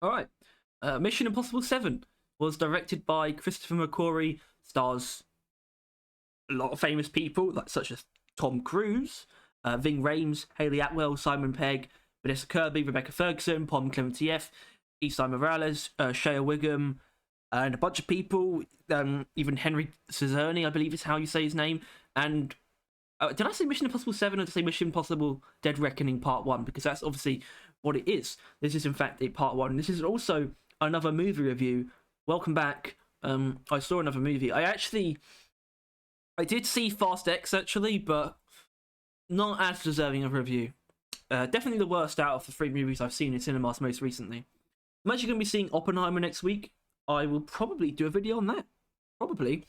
All right. Mission Impossible 7 was directed by Christopher McQuarrie, stars a lot of famous people, such as Tom Cruise, Ving Rhames, Hayley Atwell, Simon Pegg, Vanessa Kirby, Rebecca Ferguson, Klementieff, Esai Morales, Shea Wigham, and a bunch of people, even Henry Czerny, I believe is how you say his name. And did I say Mission Impossible 7 or did I say Mission Impossible Dead Reckoning Part 1? Because that's obviously what it is. This is, in fact, a Part 1. This is also another movie review. Welcome back. I saw another movie. I did see Fast X, actually, but not as deserving of a review. Definitely the worst out of the 3 movies I've seen in cinemas most recently. I'm actually going to be seeing Oppenheimer next week. I will probably do a video on that. Probably.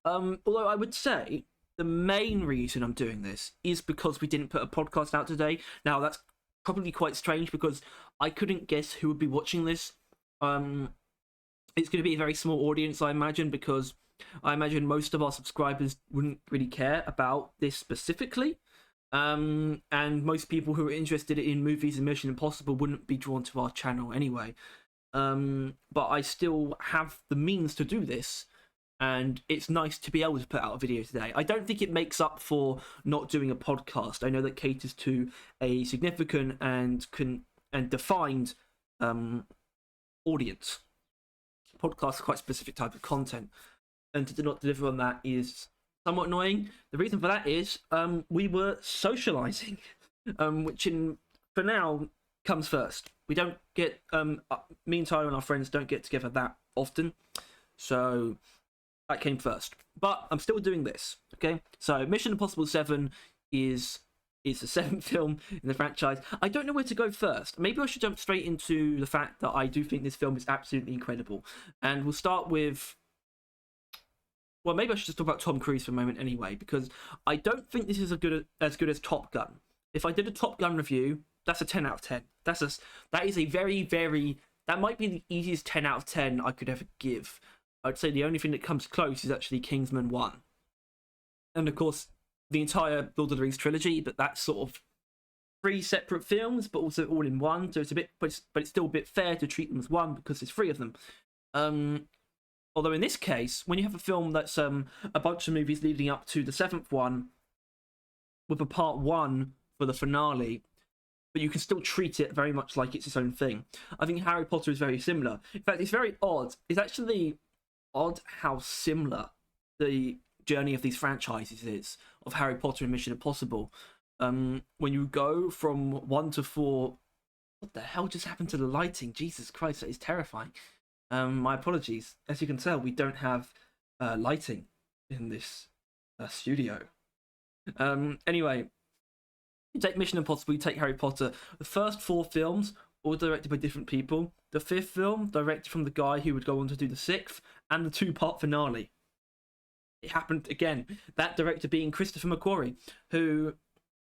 Although I would say the main reason I'm doing this is because we didn't put a podcast out today. Now, that's probably quite strange because I couldn't guess who would be watching this. It's going to be a very small audience, I imagine, because I imagine most of our subscribers wouldn't really care about this specifically. And most people who are interested in movies and Mission Impossible wouldn't be drawn to our channel anyway. But I still have the means to do this, and it's nice to be able to put out a video today. I don't think it makes up for not doing a podcast. I know that caters to a significant and defined audience. Podcasts are quite specific type of content, and to not deliver on that is somewhat annoying. The reason for that is we were socializing, which for now comes first. We don't get me and Tyler and our friends don't get together that often, so that came first. But I'm still doing this, okay? So Mission Impossible 7 is the 7th film in the franchise. I don't know where to go first. Maybe I should jump straight into the fact that I do think this film is absolutely incredible. And we'll start with... Well, maybe I should just talk about Tom Cruise for a moment anyway, because I don't think this is as good as Top Gun. If I did a Top Gun review, that's a 10 out of 10. That is a very, very... That might be the easiest 10 out of 10 I could ever give. I'd say the only thing that comes close is actually Kingsman 1. And of course, the entire Lord of the Rings trilogy, but that's sort of 3 separate films, but also all in one. So it's a bit, but it's still a bit fair to treat them as one because there's 3 of them. Although in this case, when you have a film that's a bunch of movies leading up to the 7th one, with a part 1 for the finale, but you can still treat it very much like it's its own thing. I think Harry Potter is very similar. In fact, it's very odd. It's actually odd how similar the journey of these franchises is, of Harry Potter and Mission Impossible. When you go from 1 to 4... What the hell just happened to the lighting? Jesus Christ, that is terrifying. My apologies. As you can tell, we don't have lighting in this studio. Anyway, you take Mission Impossible, you take Harry Potter. The first 4 films, all directed by different people. The 5th film, directed from the guy who would go on to do the 6th, and the 2-part finale. It happened again. That director being Christopher McQuarrie, who...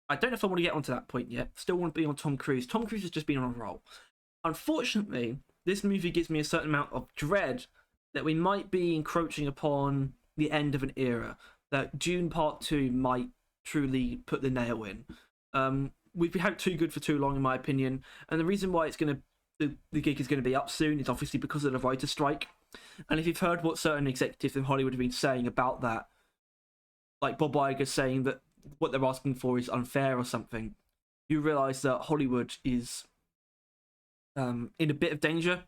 I don't know if I want to get onto that point yet. Still want to be on Tom Cruise. Tom Cruise has just been on a roll. Unfortunately, this movie gives me a certain amount of dread that we might be encroaching upon the end of an era. That Dune Part 2 might truly put the nail in. We've had too good for too long, in my opinion. And the reason why the gig is going to be up soon is obviously because of the writer's strike. And if you've heard what certain executives in Hollywood have been saying about that, like Bob Iger saying that what they're asking for is unfair or something, you realise that Hollywood is in a bit of danger.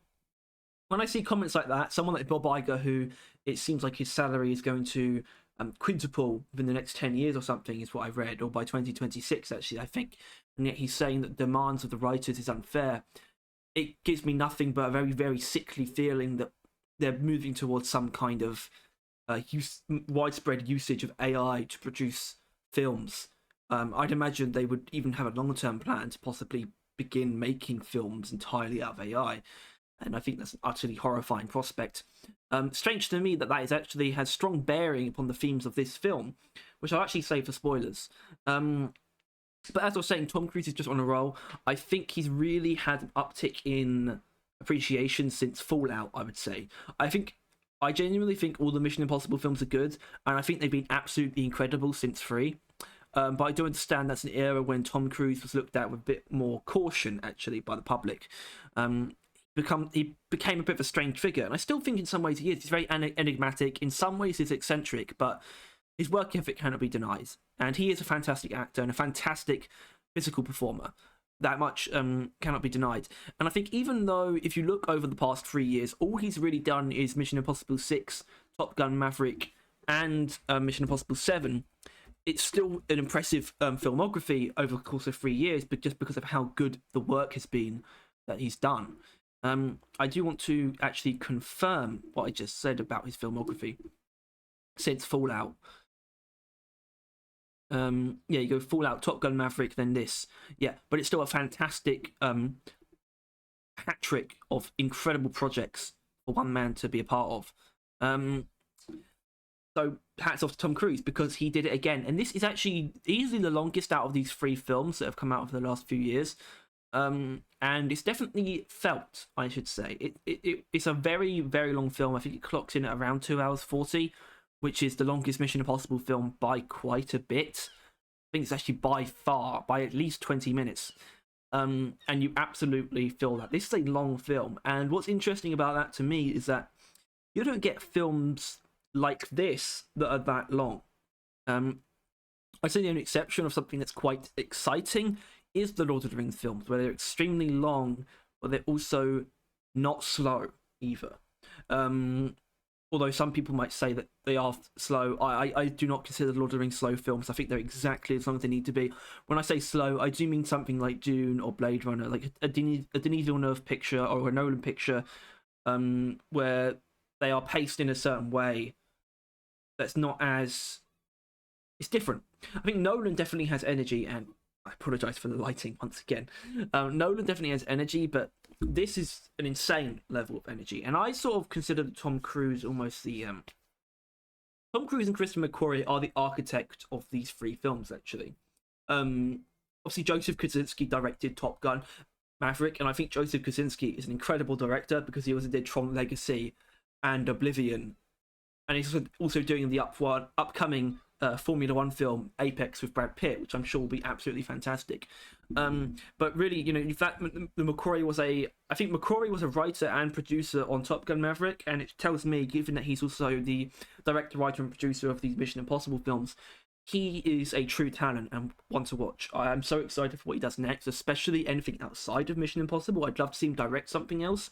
When I see comments like that, someone like Bob Iger, who it seems like his salary is going to quintuple within the next 10 years or something, is what I read, or by 2026 actually, I think, and yet he's saying that demands of the writers is unfair. It gives me nothing but a very, very sickly feeling that they're moving towards some kind of widespread usage of AI to produce films. I'd imagine they would even have a long-term plan to possibly begin making films entirely out of AI, and I think that's an utterly horrifying prospect. Strange to me that is actually has strong bearing upon the themes of this film, which I'll actually save for spoilers. But as I was saying, Tom Cruise is just on a roll. I think he's really had an uptick in appreciation since Fallout, I would say. I genuinely think all the Mission Impossible films are good, and I think they've been absolutely incredible since 3. But I do understand that's an era when Tom Cruise was looked at with a bit more caution, actually, by the public. But he became a bit of a strange figure, and I still think in some ways he is. He's very enigmatic. In some ways, he's eccentric, but his work ethic cannot be denied, and he is a fantastic actor and a fantastic physical performer. That much cannot be denied. And I think even though if you look over the past 3 years, all he's really done is Mission Impossible 6, Top Gun Maverick, and Mission Impossible 7, it's still an impressive filmography over the course of 3 years, but just because of how good the work has been that he's done. I do want to actually confirm what I just said about his filmography since Fallout. Yeah, you go Fallout, Top Gun Maverick, then this. Yeah, but it's still a fantastic hat trick of incredible projects for one man to be a part of. So hats off to Tom Cruise, because he did it again. And this is actually easily the longest out of these 3 films that have come out over the last few years. And it's definitely felt, I should say. It's a very, very long film. I think it clocks in at around 2 hours 40, which is the longest Mission Impossible film by quite a bit. I think it's actually by at least 20 minutes. And you absolutely feel that. This is a long film. And what's interesting about that to me is that you don't get films like this that are that long. I'd say the only exception of something that's quite exciting is the Lord of the Rings films, where they're extremely long, but they're also not slow either. Although some people might say that they are slow, I do not consider the Lord of the Rings slow films. I think they're exactly as long as they need to be. When I say slow, I do mean something like Dune or Blade Runner, like a Denis Villeneuve picture or a Nolan picture, where they are paced in a certain way that's not as... It's different. I think Nolan definitely has energy, and I apologise for the lighting once again. Nolan definitely has energy, but this is an insane level of energy. And I sort of consider Tom Cruise almost the... Tom Cruise and Christopher McQuarrie are the architect of these 3 films, actually. Obviously, Joseph Kosinski directed Top Gun Maverick, and I think Joseph Kosinski is an incredible director because he also did Tron Legacy and Oblivion. And he's also doing the upcoming Formula One film Apex with Brad Pitt, which I'm sure will be absolutely fantastic. But really, you know, in fact, McQuarrie was I think McQuarrie was a writer and producer on Top Gun Maverick, and it tells me, given that he's also the director, writer, and producer of these Mission Impossible films, he is a true talent and one to watch. I am so excited for what he does next, especially anything outside of Mission Impossible. I'd love to see him direct something else.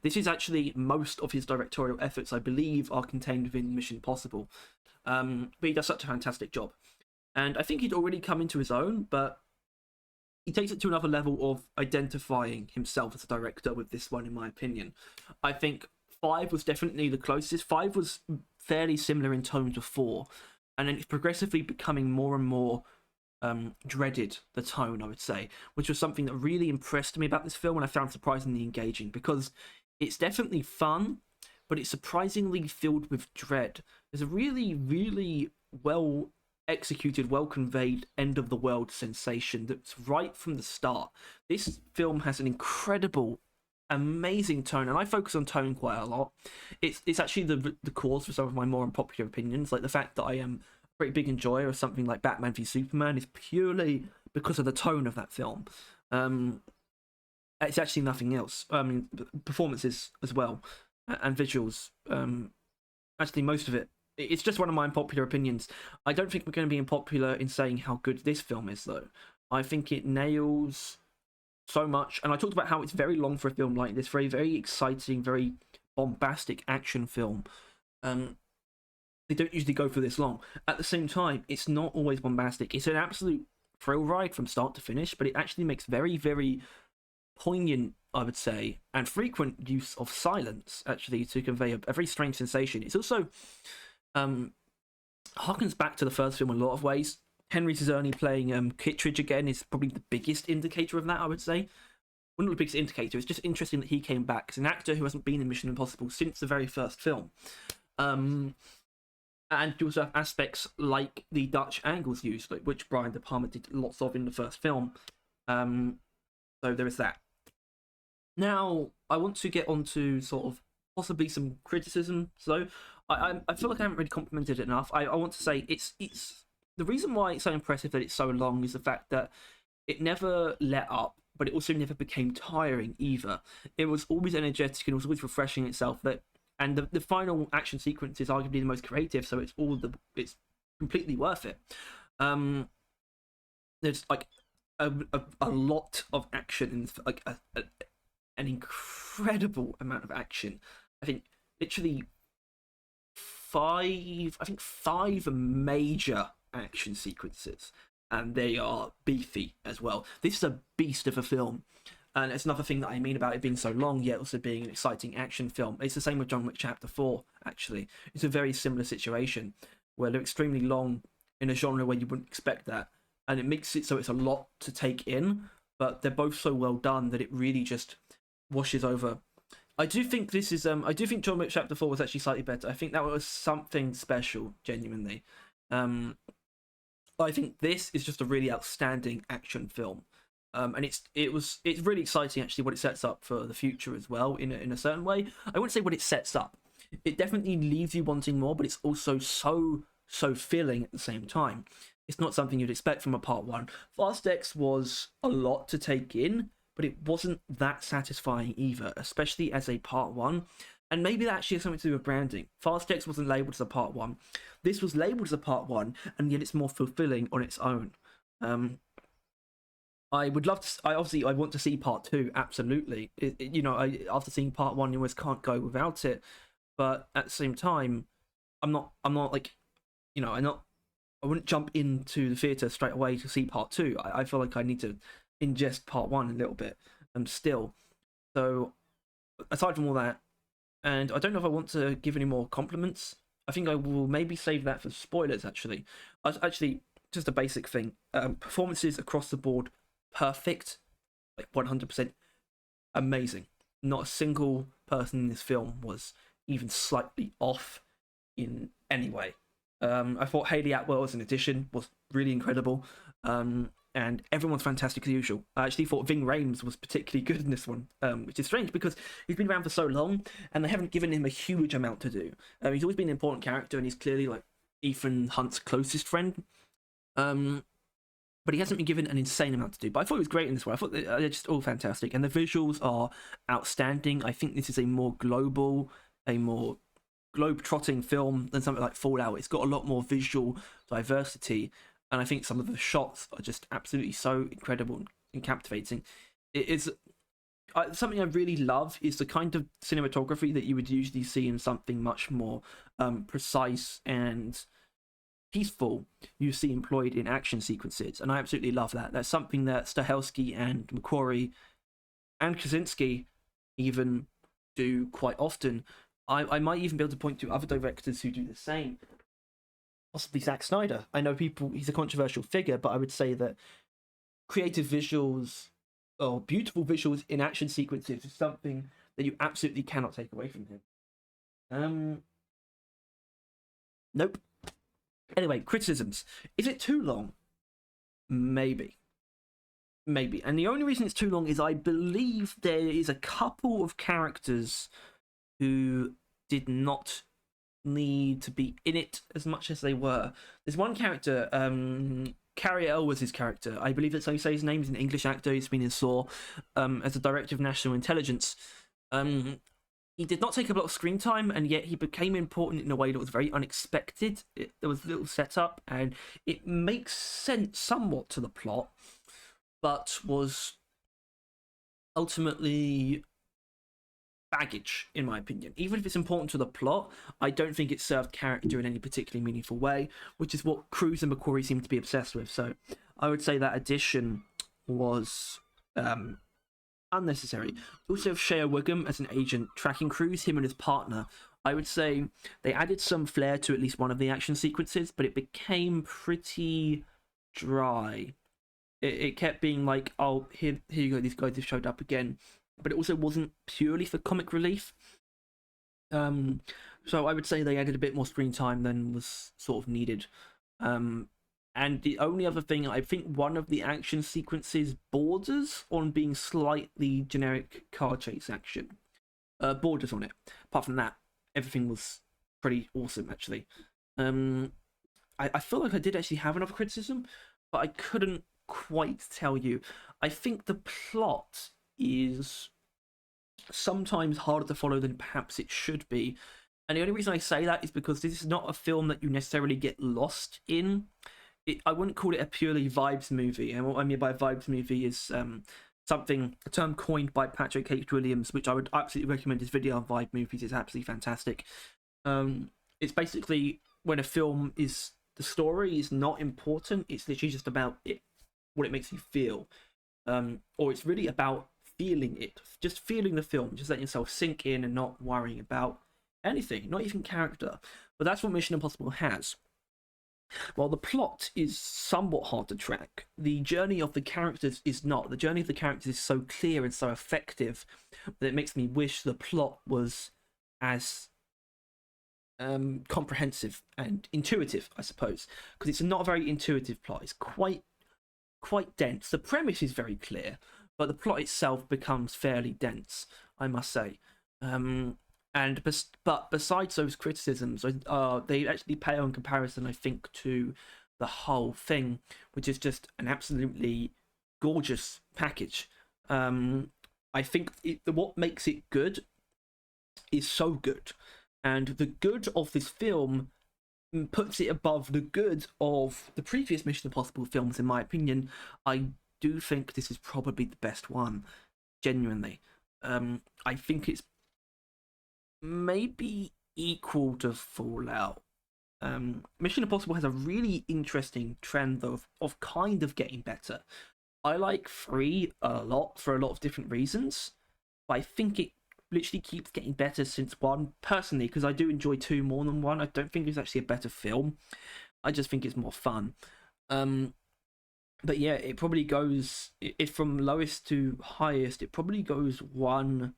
This is actually most of his directorial efforts, I believe, are contained within Mission Impossible. But he does such a fantastic job. And I think he'd already come into his own, but he takes it to another level of identifying himself as a director with this one, in my opinion. I think 5 was definitely the closest. 5 was fairly similar in tone to 4. And then it's progressively becoming more and more dreaded, the tone, I would say, which was something that really impressed me about this film and I found surprisingly engaging, because it's definitely fun, but it's surprisingly filled with dread. There's a really, really well executed, well conveyed end of the world sensation that's right from the start. This film has an incredible, amazing tone, and I focus on tone quite a lot. It's actually the cause for some of my more unpopular opinions, like the fact that I am a pretty big enjoyer of something like Batman v Superman is purely because of the tone of that film. It's actually nothing else. I mean, performances as well, and visuals. Actually, most of it. It's just one of my unpopular opinions. I don't think we're going to be unpopular in saying how good this film is, though. I think it nails so much, and I talked about how it's very long for a film like this, very, very exciting, very bombastic action film. They don't usually go for this long. At the same time, it's not always bombastic. It's an absolute thrill ride from start to finish, but it actually makes very, very poignant, I would say, and frequent use of silence, actually, to convey a very strange sensation. It's also harkens back to the first film in a lot of ways. Henry Czerny playing Kittredge again is probably the biggest indicator of that, I would say. Well, not the biggest indicator, it's just interesting that he came back. It's an actor who hasn't been in Mission Impossible since the very first film. And you also have aspects like the Dutch angles used, like which Brian De Palma did lots of in the first film. So there is that. Now, I want to get on to sort of possibly some criticism. So I feel like I haven't really complimented it enough. I want to say it's the reason why it's so impressive that it's so long is the fact that it never let up but it also never became tiring either. It was always energetic and it was always refreshing itself. And the final action sequence is arguably the most creative, so it's completely worth it. There's like a lot of action and like an incredible amount of action. I think literally five major action sequences, and they are beefy as well. This is a beast of a film, and it's another thing that I mean about it being so long yet also being an exciting action film. It's the same with John Wick Chapter 4, actually. It's a very similar situation where they're extremely long in a genre where you wouldn't expect that, and it makes it so it's a lot to take in, but they're both so well done that it really just washes over. I do think John Wick Chapter 4 was actually slightly better. I think that was something special, genuinely. I think this is just a really outstanding action film. And it's really exciting actually what it sets up for the future as well in a certain way. I wouldn't say what it sets up. It definitely leaves you wanting more, but it's also so filling at the same time. It's not something you'd expect from a part 1. Fast X was a lot to take in, but it wasn't that satisfying either, especially as a part 1. And maybe that actually has something to do with branding. Fast X wasn't labelled as a part 1. This was labelled as a part 1, and yet it's more fulfilling on its own. I would love to. I want to see part 2. Absolutely. After seeing part 1, you always can't go without it. But at the same time, I'm not like, I wouldn't jump into the theatre straight away to see part 2. I feel like I need to ingest part 1 a little bit still. So aside from all that, and I don't know if I want to give any more compliments. I think I will maybe save that for spoilers. Actually, just a basic thing. Performances across the board, perfect, like 100% amazing. Not a single person in this film was even slightly off in any way. I thought Hayley Atwell as an addition was really incredible. And everyone's fantastic as usual. I actually thought Ving Rhames was particularly good in this one, which is strange because he's been around for so long and they haven't given him a huge amount to do. He's always been an important character and he's clearly like Ethan Hunt's closest friend. But he hasn't been given an insane amount to do. But I thought he was great in this one. I thought they're just all fantastic. And the visuals are outstanding. I think this is a more globe-trotting film than something like Fallout. It's got a lot more visual diversity. And I think some of the shots are just absolutely so incredible and captivating. It is something I really love is the kind of cinematography that you would usually see in something much more precise and peaceful you see employed in action sequences. And I absolutely love that. That's something that Stahelski and McQuarrie and Krasinski even do quite often. I might even be able to point to other directors who do the same. Possibly Zack Snyder. I know he's a controversial figure, but I would say that creative visuals or beautiful visuals in action sequences is something that you absolutely cannot take away from him. Nope. Anyway, criticisms. Is it too long? Maybe. And the only reason it's too long is I believe there is a couple of characters who did not need to be in it as much as they were. There's one character, Cary Elwes' character. I believe that's how you say his name. He's an English actor. He's been in Saw as a director of national intelligence. He did not take a lot of screen time, and yet he became important in a way that was very unexpected. There was little setup, and it makes sense somewhat to the plot, but was ultimately baggage, in my opinion. Even if it's important to the plot, I don't think it served character in any particularly meaningful way, which is what Cruise and McQuarrie seem to be obsessed with. So I would say that addition was unnecessary. Also, Shea Wigham as an agent tracking Cruise, him and his partner, I would say they added some flair to at least one of the action sequences, but it became pretty dry. It kept being like, oh, here you go, these guys have showed up again. But it also wasn't purely for comic relief. So I would say they added a bit more screen time than was sort of needed. And the only other thing, I think one of the action sequences borders on being slightly generic car chase action. Borders on it. Apart from that, everything was pretty awesome, actually. I feel like I did actually have enough criticism, but I couldn't quite tell you. I think the plot is sometimes harder to follow than perhaps it should be. And the only reason I say that is because this is not a film that you necessarily get lost in. I wouldn't call it a purely vibes movie. And what I mean by vibes movie is a term coined by Patrick H. Williams, which I would absolutely recommend his video on vibe movies. It's absolutely fantastic. It's basically when a film is, the story is not important. It's literally just about it, what it makes you feel. Or it's really about feeling it, just feeling the film, just letting yourself sink in and not worrying about anything, not even character. But that's what Mission Impossible has. While the plot is somewhat hard to track, the journey of the characters is not. The journey of the characters is so clear and so effective that it makes me wish the plot was as comprehensive and intuitive, I suppose, because it's not a very intuitive plot. It's quite dense. The premise is very clear, but the plot itself becomes fairly dense, I must say. But besides those criticisms, they actually pale in comparison, I think, to the whole thing, which is just an absolutely gorgeous package. I think what makes it good is so good, and the good of this film puts it above the good of the previous Mission Impossible films, in my opinion. I do think this is probably the best one, genuinely. I think it's maybe equal to Fallout. Mission Impossible has a really interesting trend though of kind of getting better. I like 3 a lot for a lot of different reasons, but I think it literally keeps getting better since 1, personally, because I do enjoy 2 more than 1. I don't think it's actually a better film. I just think it's more fun. But yeah, it probably goes, if from lowest to highest, it probably goes 1,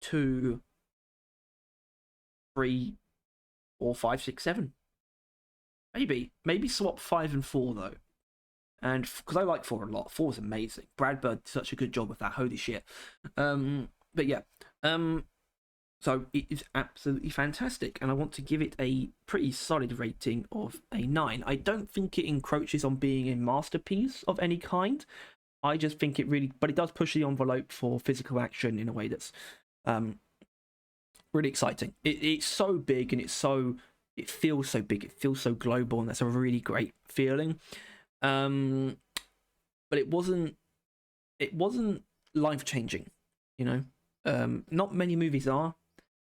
2, 3, 4, 5, 6, 7. Maybe swap 5 and 4 though, and because I like 4 a lot. 4 is amazing. Brad Bird did such a good job with that. Holy shit. But yeah, so it is absolutely fantastic, and I want to give it a pretty solid rating of a 9. I don't think it encroaches on being a masterpiece of any kind. I just think it really, but it does push the envelope for physical action in a way that's really exciting. It's so big, and it feels so big, it feels so global, and that's a really great feeling. But it wasn't life-changing, you know. Not many movies are,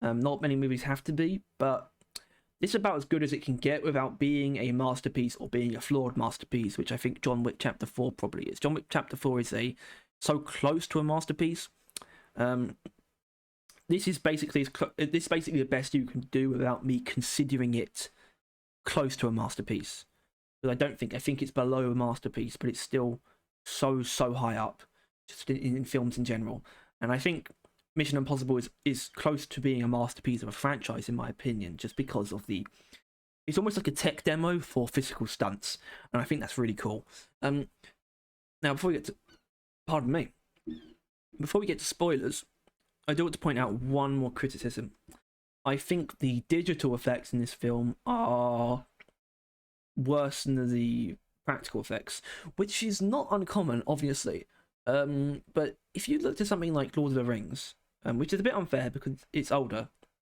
not many movies have to be, but this is about as good as it can get without being a masterpiece or being a flawed masterpiece, which I think John Wick Chapter 4 probably is. John Wick Chapter 4 is so close to a masterpiece. This is basically the best you can do without me considering it close to a masterpiece. But I think it's below a masterpiece, but it's still so high up, just in films in general. And I think Mission Impossible is close to being a masterpiece of a franchise, in my opinion, just because of it's almost like a tech demo for physical stunts, and I think that's really cool. Now, before we get to spoilers, I do want to point out one more criticism. I think the digital effects in this film are worse than the practical effects, which is not uncommon, obviously. But if you look to something like Lord of the Rings, which is a bit unfair because it's older,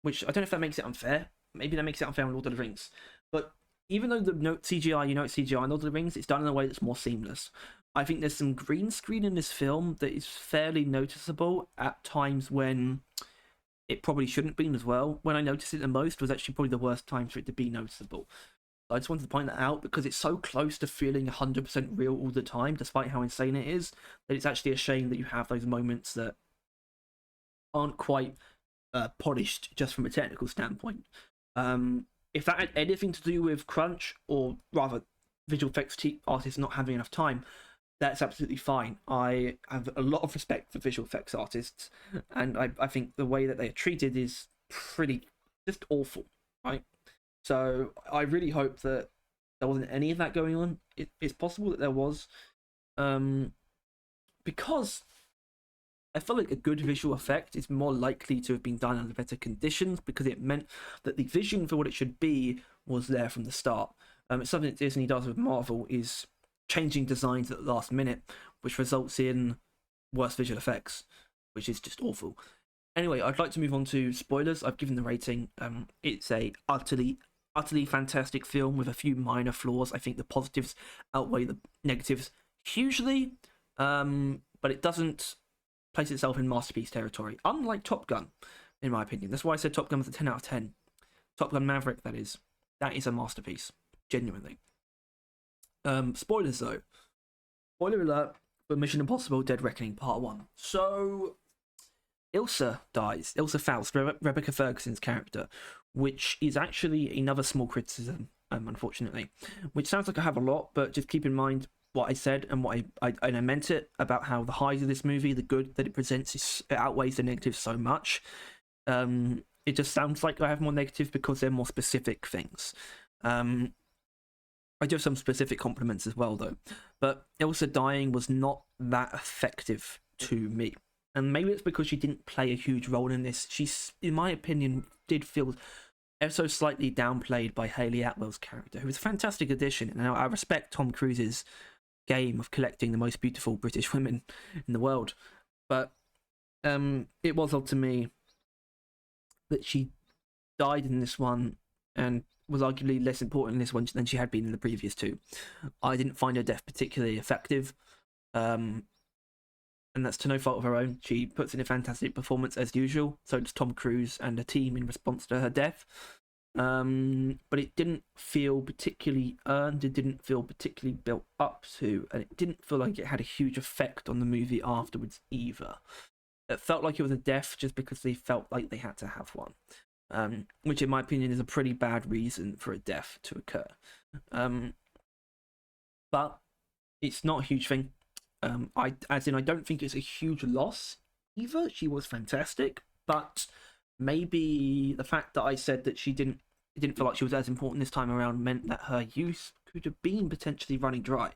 which I don't know if that makes it unfair. Maybe that makes it unfair on Lord of the Rings. But even though it's CGI in Lord of the Rings, it's done in a way that's more seamless. I think there's some green screen in this film that is fairly noticeable at times when it probably shouldn't be as well. When I noticed it the most was actually probably the worst time for it to be noticeable. I just wanted to point that out because it's so close to feeling 100% real all the time, despite how insane it is, that it's actually a shame that you have those moments that aren't quite polished just from a technical standpoint. If that had anything to do with crunch, or rather visual effects artists not having enough time, that's absolutely fine. I have a lot of respect for visual effects artists, and I think the way that they are treated is pretty just awful, right? So I really hope that there wasn't any of that going on. It's possible that there was, because I feel like a good visual effect is more likely to have been done under better conditions, because it meant that the vision for what it should be was there from the start. It's something that Disney does with Marvel, is changing designs at the last minute, which results in worse visual effects, which is just awful. Anyway, I'd like to move on to spoilers. I've given the rating. It's a utterly fantastic film with a few minor flaws. I think the positives outweigh the negatives hugely, but it doesn't place itself in masterpiece territory, unlike Top Gun, in my opinion. That's why I said Top Gun was a 10 out of 10. Top Gun Maverick, that is a masterpiece, genuinely. Spoilers though. Spoiler alert for Mission Impossible: Dead Reckoning Part 1. So Ilsa dies. Ilsa Faust, Rebecca Ferguson's character, which is actually another small criticism, unfortunately. Which sounds like I have a lot, but just keep in mind what I said and what I meant it about how the highs of this movie, the good that it presents, it outweighs the negatives so much. It just sounds like I have more negative because they're more specific things. I do have some specific compliments as well, though. But Ilsa dying was not that effective to me. And maybe it's because she didn't play a huge role in this. She, in my opinion, did feel ever so slightly downplayed by Hayley Atwell's character, who was a fantastic addition. And I respect Tom Cruise's game of collecting the most beautiful British women in the world. But it was odd to me that she died in this one and was arguably less important in this one than she had been in the previous two. I didn't find her death particularly effective, and that's to no fault of her own. She puts in a fantastic performance as usual, so does Tom Cruise and the team in response to her death. But it didn't feel particularly earned, it didn't feel particularly built up to, and it didn't feel like it had a huge effect on the movie afterwards either. It felt like it was a death just because they felt like they had to have one. Which in my opinion is a pretty bad reason for a death to occur. But it's not a huge thing. I don't think it's a huge loss either. She was fantastic, but maybe the fact that I said that it didn't feel like she was as important this time around meant that her youth could have been potentially running dry.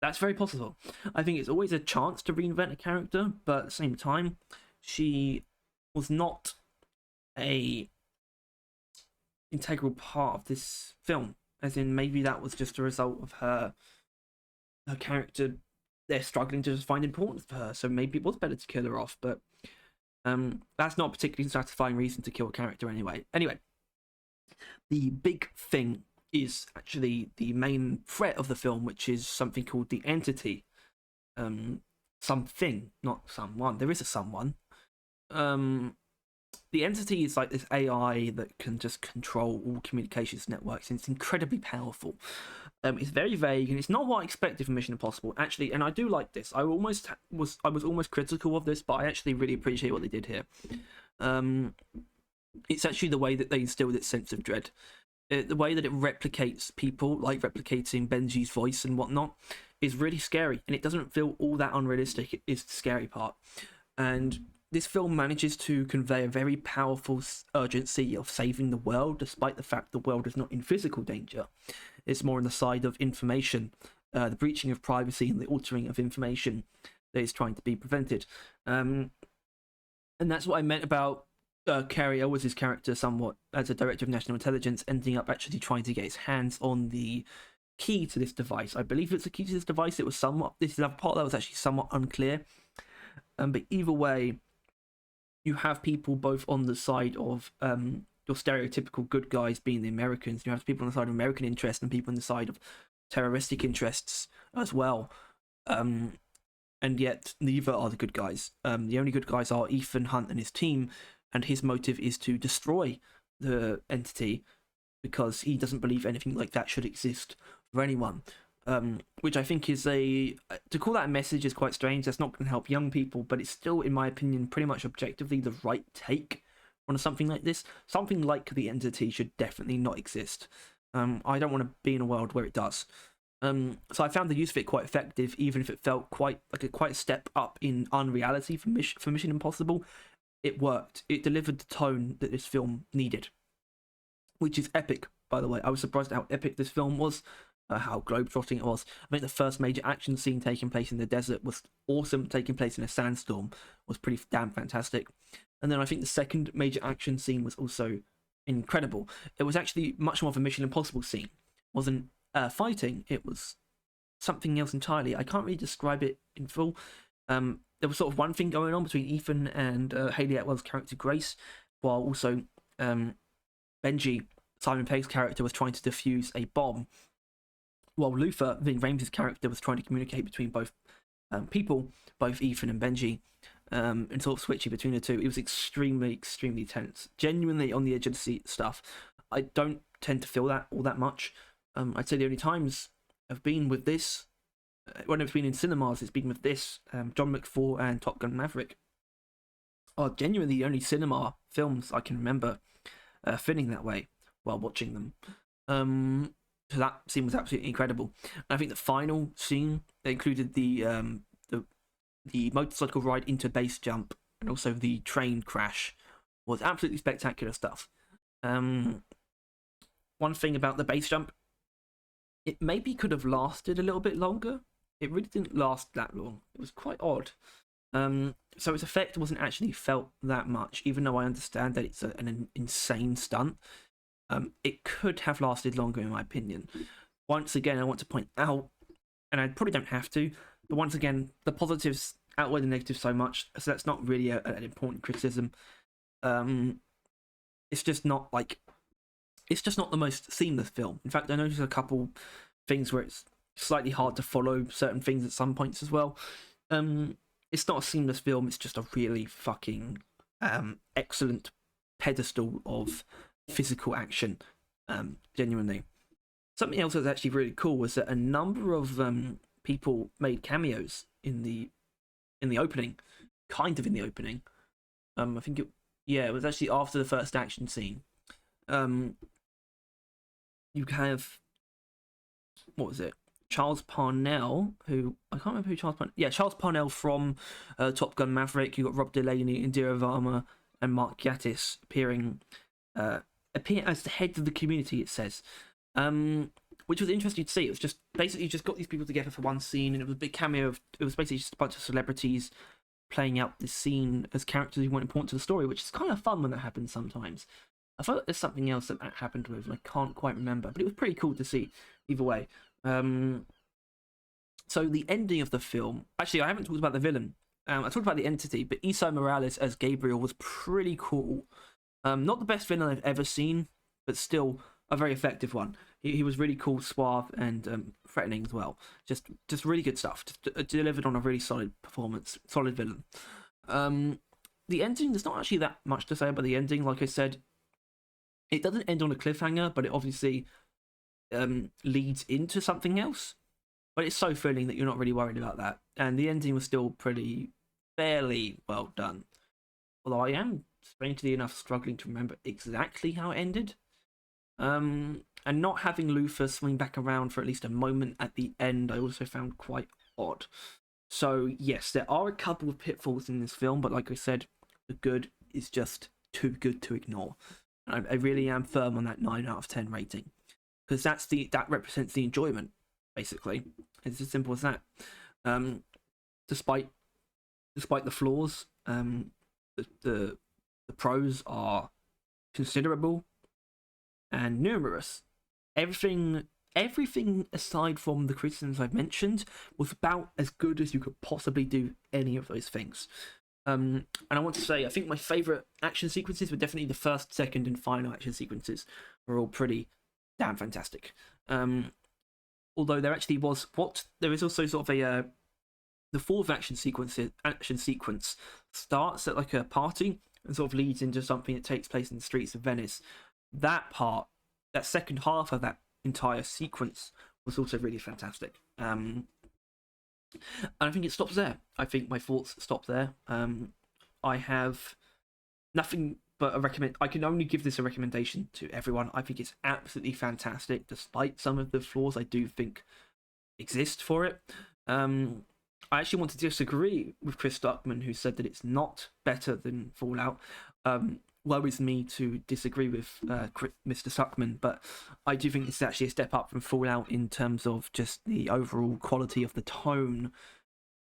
That's very possible. I think it's always a chance to reinvent a character, but at the same time, she was not a integral part of this film, as in maybe that was just a result of her character. They're struggling to just find importance for her, so maybe it was better to kill her off, but that's not a particularly satisfying reason to kill a character anyway. The big thing is actually the main threat of the film, which is something called the Entity. Something, not someone. There is a someone. The Entity is like this AI that can just control all communications networks, and it's incredibly powerful. It's very vague, and it's not what I expected from Mission Impossible, actually. And I do like this. I was almost critical of this, but I actually really appreciate what they did here. It's actually the way that they instilled its sense of dread. The way that it replicates people, like replicating Benji's voice and whatnot, is really scary, and it doesn't feel all that unrealistic. It is the scary part. And this film manages to convey a very powerful urgency of saving the world, despite the fact the world is not in physical danger. It's more on the side of information, the breaching of privacy and the altering of information that is trying to be prevented. And that's what I meant about Cary, Elwes' character, somewhat as a director of national intelligence, ending up actually trying to get his hands on the key to this device. I believe it's the key to this device. This is a part that was actually somewhat unclear. But either way, you have people both on the side of your stereotypical good guys being the Americans. You have people on the side of American interests and people on the side of terroristic interests as well. And yet neither are the good guys. The only good guys are Ethan Hunt and his team, and his motive is to destroy the Entity because he doesn't believe anything like that should exist for anyone. Which I think is to call that a message is quite strange. That's not going to help young people, but it's still, in my opinion, pretty much objectively the right take on something like this. Something like the Entity should definitely not exist. I don't want to be in a world where it does. So I found the use of it quite effective, even if it felt quite a step up in unreality for Mission Impossible. It worked. It delivered the tone that this film needed, which is epic, by the way. I was surprised at how epic this film was. How globetrotting it was. I think the first major action scene taking place in the desert was awesome. Taking place in a sandstorm was pretty damn fantastic. And then I think the second major action scene was also incredible. It was actually much more of a Mission Impossible scene. It wasn't fighting, it was something else entirely. I can't really describe it in full. There was sort of one thing going on between Ethan and Hayley Atwell's character Grace, while also Benji, Simon Pegg's character, was trying to defuse a bomb, while Luther, Ving Rhames' character, was trying to communicate between both people, both Ethan and Benji, and sort of switching between the two. It was extremely, extremely tense. Genuinely on the edge of the seat stuff. I don't tend to feel that all that much. I'd say the only times I've been with this, when it's been in cinemas, it's been with this, John McQuarrie and Top Gun Maverick are genuinely the only cinema films I can remember feeling that way while watching them. So that scene was absolutely incredible. And I think the final scene that included the motorcycle ride into base jump and also the train crash was absolutely spectacular stuff. One thing about the base jump, it maybe could have lasted a little bit longer. It really didn't last that long. It was quite odd. So its effect wasn't actually felt that much, even though I understand that it's an insane stunt. It could have lasted longer, in my opinion. Once again, I want to point out, and I probably don't have to, but once again, the positives outweigh the negatives so much, so that's not really an important criticism. It's just not the most seamless film. In fact, I noticed a couple things where it's slightly hard to follow certain things at some points as well. It's not a seamless film, it's just a really fucking excellent pedestal of physical action, genuinely. Something else that's actually really cool was that a number of people made cameos in the opening, kind of in the opening. I think it was actually after the first action scene. You have, what was it? Charles Parnell, who I can't remember who Charles Parnell. Yeah, Charles Parnell from Top Gun Maverick. You got Rob Delaney, Indira Varma, and Mark Gatiss appear as the head of the community. It says, which was interesting to see. It was just basically just got these people together for one scene, and it was a big cameo. It was basically just a bunch of celebrities playing out this scene as characters who weren't important to the story, which is kind of fun when that happens sometimes. I thought there's something else that happened with, and I can't quite remember, but it was pretty cool to see either way. So the ending of the film, actually I haven't talked about the villain. I talked about the entity, but Esai Morales as Gabriel was pretty cool. Not the best villain I've ever seen, but still a very effective one. He was really cool, suave, and threatening as well. Just really good stuff. Just delivered on a really solid performance, solid villain. The ending, there's not actually that much to say about the ending. Like I said, it doesn't end on a cliffhanger, but it obviously leads into something else. But it's so thrilling that you're not really worried about that. And the ending was still fairly well done. Although I am, strangely enough, struggling to remember exactly how it ended. And not having Luther swing back around for at least a moment at the end, I also found quite odd. So yes, there are a couple of pitfalls in this film, but like I said, the good is just too good to ignore. I really am firm on that 9 out of 10 rating, because that represents the enjoyment, basically. It's as simple as that. Despite the flaws, the pros are considerable and numerous. Everything aside from the criticisms I've mentioned was about as good as you could possibly do any of those things. And I want to say, I think my favourite action sequences were definitely the first, second, and final action sequences. Were all pretty damn fantastic. Although there actually was there is also sort of the fourth action sequence starts at like a party and sort of leads into something that takes place in the streets of Venice. That second half of that entire sequence was also really fantastic. And I think it stops there. I think my thoughts stop there. I have nothing but I can only give this a recommendation to everyone. I think it's absolutely fantastic, despite some of the flaws I do think exist for it. I actually want to disagree with Chris Stuckman, who said that it's not better than Fallout. Woe is me to disagree with Mr. Stuckman, but I do think it's actually a step up from Fallout in terms of just the overall quality of the tone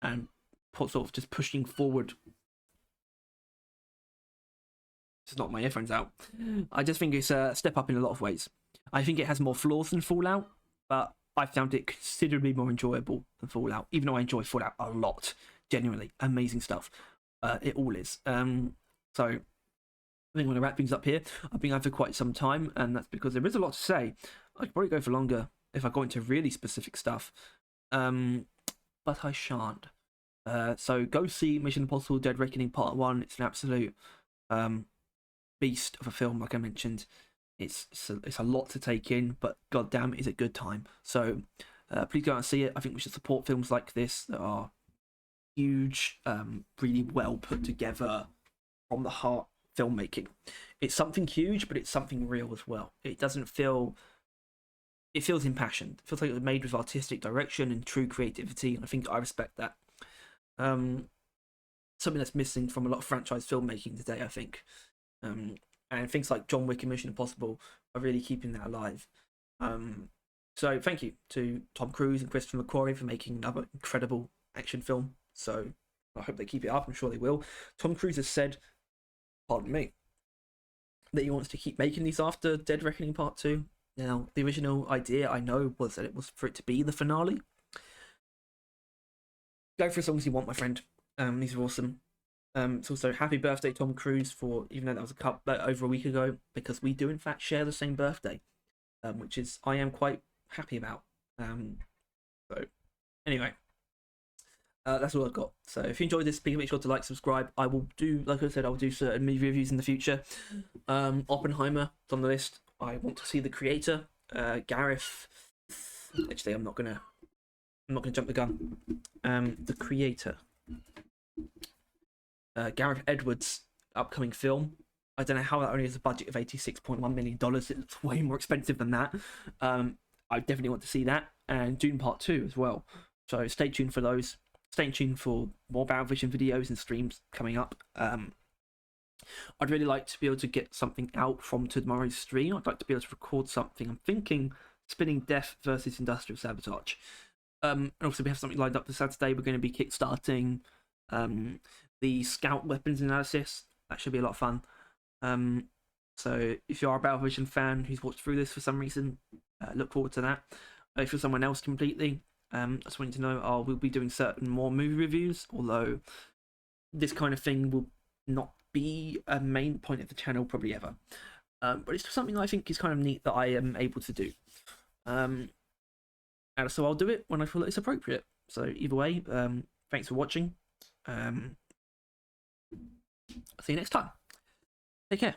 and sort of just pushing forward. Just knocked my earphones out. I just think it's a step up in a lot of ways. I think it has more flaws than Fallout, but I found it considerably more enjoyable than Fallout, even though I enjoy Fallout a lot. Genuinely amazing stuff. It all is. So I think I'm going to wrap things up here. I've been on for quite some time, and that's because there is a lot to say. I could probably go for longer if I go into really specific stuff, but I shan't. So go see Mission Impossible: Dead Reckoning Part 1. It's an absolute beast of a film, like I mentioned. It's a lot to take in, but goddamn, is it good time. So please go out and see it. I think we should support films like this that are huge, really well put together, from the heart filmmaking. It's something huge, but it's something real as well. It doesn't feel... It feels impassioned. It feels like it was made with artistic direction and true creativity, and I think I respect that. Something that's missing from a lot of franchise filmmaking today, I think. And things like John Wick and Mission Impossible are really keeping that alive. So thank you to Tom Cruise and Christopher McQuarrie for making another incredible action film. So I hope they keep it up. I'm sure they will. Tom Cruise has said, pardon me, that he wants to keep making these after Dead Reckoning Part 2. Now, the original idea, I know, was that it was for it to be the finale. Go for as long as you want, my friend. These are awesome. It's also happy birthday, Tom Cruise, for, even though that was over a week ago, because we do in fact share the same birthday, which is I am quite happy about. So anyway, that's all I've got. So if you enjoyed this, please make sure to like, subscribe. I will do, like I said, I will do certain movie reviews in the future. Oppenheimer is on the list. I want to see the creator, Gareth. Actually, I'm not gonna jump the gun. The creator, Gareth Edwards' upcoming film. I don't know how that only has a budget of $86.1 million. It's way more expensive than that. I definitely want to see that, and Dune Part 2 as well. So stay tuned for those. Stay tuned for more BattleVision videos and streams coming up. I'd really like to be able to get something out from tomorrow's stream. I'd like to be able to record something. I'm thinking Spinning Death versus Industrial Sabotage. And also we have something lined up for Saturday. We're going to be kickstarting the Scout weapons analysis. That should be a lot of fun. So if you are a BattleVision fan who's watched through this for some reason, look forward to that. If you're someone else completely, I just want you to know we'll be doing certain more movie reviews, although this kind of thing will not be a main point of the channel probably ever. But it's just something I think is kind of neat that I am able to do. And so I'll do it when I feel it's appropriate. So either way, thanks for watching. I'll see you next time. Take care.